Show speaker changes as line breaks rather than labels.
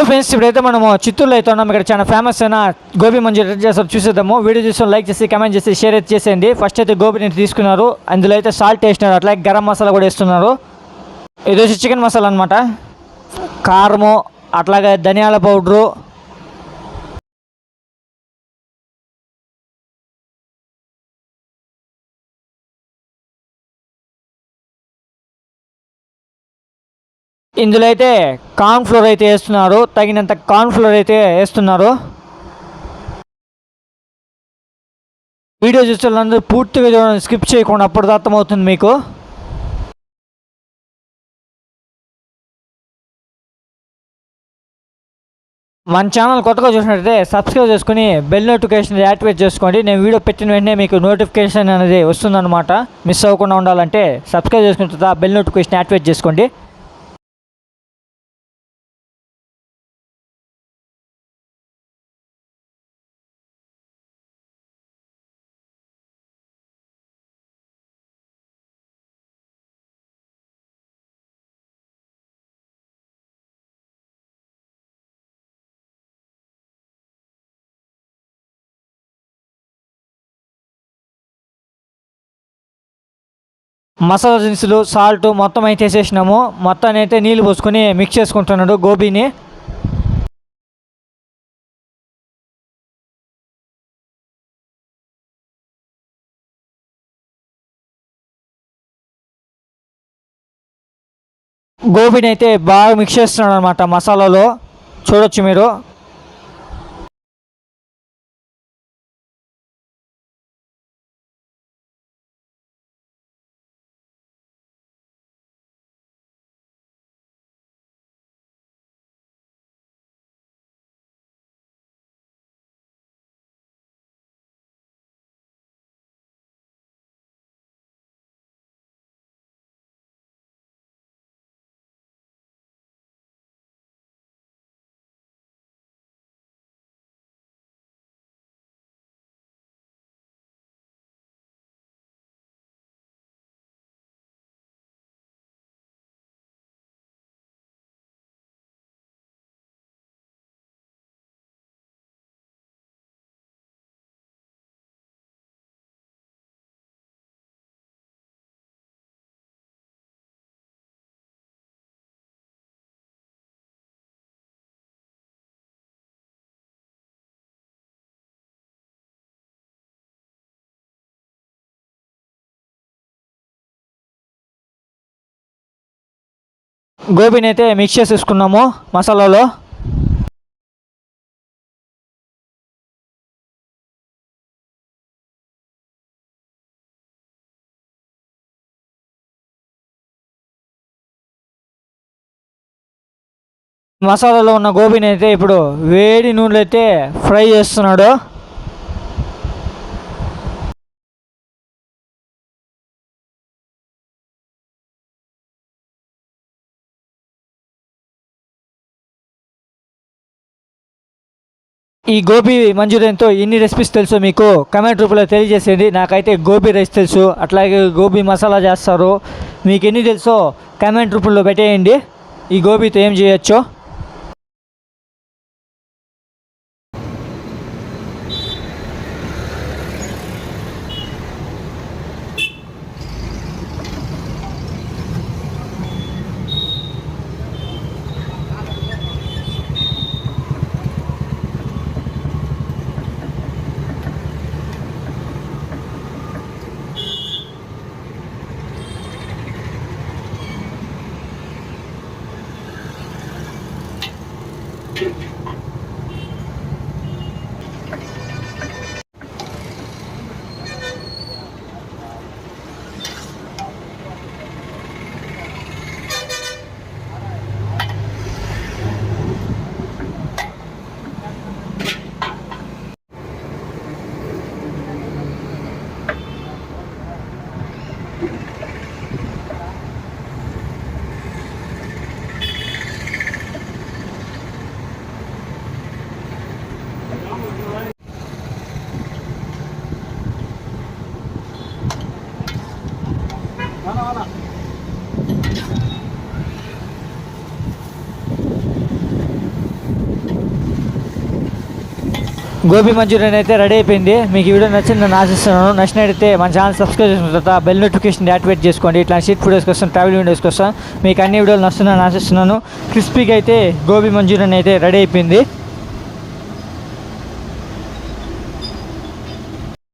Friends ఇప్పుడైతే మనము చిత్తూరులో అయితే ఉన్నాం. ఇక్కడ చాలా ఫేమస్ అయిన గోబీ మంచూరియా ఎట్లా చేస్తారు చూసేద్దాము. వీడియో చూసి లైక్ చేసి కమెంట్ చేసి షేర్ అయితే చేసేయండి. ఫస్ట్ అయితే గోబీని తీసుకున్నారు, అందులో అయితే సాల్ట్ వేసినారు, అట్లాగే గరం మసాలా కూడా వేస్తున్నారు. ఇది వచ్చి చికెన్ మసాలా అనమాట, కారము అట్లాగే ధనియాల పౌడరు, ఇందులో అయితే కార్న్ ఫ్లోర్ అయితే వేస్తున్నారు, తగినంత కార్న్ ఫ్లోర్ అయితే వేస్తున్నారు. వీడియో చూసే వాళ్ళందరూ పూర్తిగా చూడండి, స్కిప్ చేయకుండా, అప్పుడు అర్థమవుతుంది మీకు. మన ఛానల్ కొత్తగా చూసినట్టయితే సబ్స్క్రైబ్ చేసుకుని బెల్ నోటిఫికేషన్ యాక్టివేట్ చేసుకోండి. నేను వీడియో పెట్టిన వెంటనే మీకు నోటిఫికేషన్ అనేది వస్తుందన్నమాట. మిస్ అవ్వకుండా ఉండాలంటే సబ్స్క్రైబ్ చేసుకున్న తర్వాత బెల్ నోటిఫికేషన్ యాక్టివేట్ చేసుకోండి. మసాలా దినుసులు, సాల్ట్ మొత్తం అయితే వేసేసినాము. మొత్తాన్ని అయితే నీళ్ళు పోసుకొని మిక్స్ చేసుకుంటున్నాడు గోబీని. గోబీని అయితే బాగా మిక్స్ చేస్తున్నాడు అనమాట మసాలాలో, చూడొచ్చు మీరు. గోబీని అయితే మిక్స్ చేసేసుకున్నాము మసాలాలో. మసాలాలో ఉన్న గోబీని అయితే ఇప్పుడు వేడి నూనెలో అయితే ఫ్రై చేస్తున్నాడు. ఈ గోబీ మంచూరియన్తో ఎన్ని రెసిపీస్ తెలుసో మీకు కమెంట్ రూపంలో తెలియజేసేది. నాకైతే గోబీ రైస్ తెలుసు, అట్లాగే గోబీ మసాలా చేస్తారు. మీకు ఎన్ని తెలుసో కమెంట్ రూపంలో పెట్టేయండి, ఈ గోబీతో ఏం చేయొచ్చో. గోబీ మంచూరియన్ అయితే రెడీ అయిపోయింది. మీకు ఈ వీడియో నచ్చింది నేను ఆశిస్తున్నాను. నచ్చినట్టయితే మన ఛానల్ సబ్స్క్రైబ్ చేసుకున్న తర్వాత బెల్ నోటిఫికేషన్ యాక్టివేట్ చేసుకోండి. ఇట్లా షీట్ వీడియోస్ కోసం, ట్రావెల్ వీడియోస్ కోసం మీకు అన్ని వీడియోలు నచ్చుతున్నాను ఆశిస్తున్నాను. క్రిస్పీగా అయితే గోబీ మంచూరియన్ అయితే రెడీ అయిపోయింది.